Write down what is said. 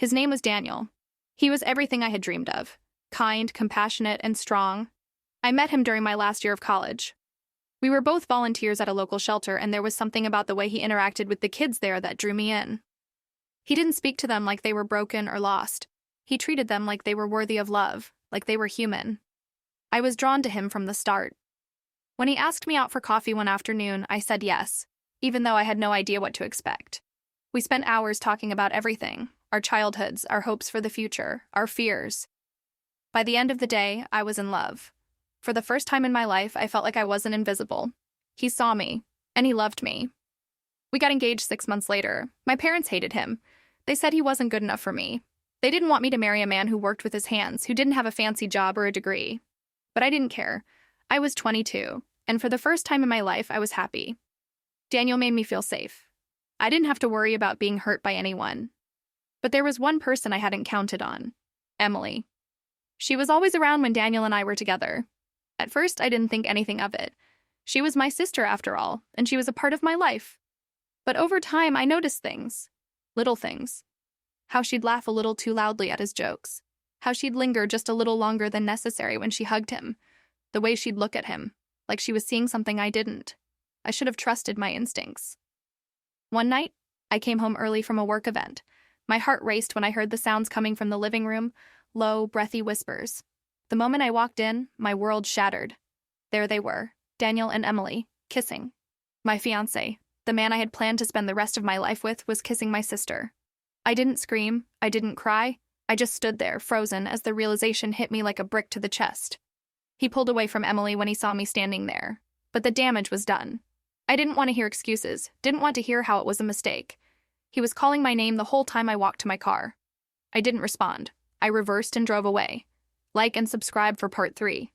His name was Daniel. He was everything I had dreamed of. Kind, compassionate, and strong. I met him during my last year of college. We were both volunteers at a local shelter, and there was something about the way he interacted with the kids there that drew me in. He didn't speak to them like they were broken or lost. He treated them like they were worthy of love, like they were human. I was drawn to him from the start. When he asked me out for coffee one afternoon, I said yes, even though I had no idea what to expect. We spent hours talking about everything, our childhoods, our hopes for the future, our fears. By the end of the day, I was in love. For the first time in my life, I felt like I wasn't invisible. He saw me, and he loved me. We got engaged 6 months later. My parents hated him. They said he wasn't good enough for me. They didn't want me to marry a man who worked with his hands, who didn't have a fancy job or a degree. But I didn't care. I was 22, and for the first time in my life, I was happy. Daniel made me feel safe. I didn't have to worry about being hurt by anyone. But there was one person I hadn't counted on: Emily. She was always around when Daniel and I were together. At first, I didn't think anything of it. She was my sister, after all, and she was a part of my life. But over time, I noticed things. Little things. How she'd laugh a little too loudly at his jokes. How she'd linger just a little longer than necessary when she hugged him. The way she'd look at him, like she was seeing something I didn't. I should have trusted my instincts. One night, I came home early from a work event. My heart raced when I heard the sounds coming from the living room, low, breathy whispers. The moment I walked in, my world shattered. There they were, Daniel and Emily, kissing. My fiancé, the man I had planned to spend the rest of my life with, was kissing my sister. I didn't scream, I didn't cry, I just stood there, frozen, as the realization hit me like a brick to the chest. He pulled away from Emily when he saw me standing there. But the damage was done. I didn't want to hear excuses, didn't want to hear how it was a mistake. He was calling my name the whole time I walked to my car. I didn't respond. I reversed and drove away. Like and subscribe for part 3.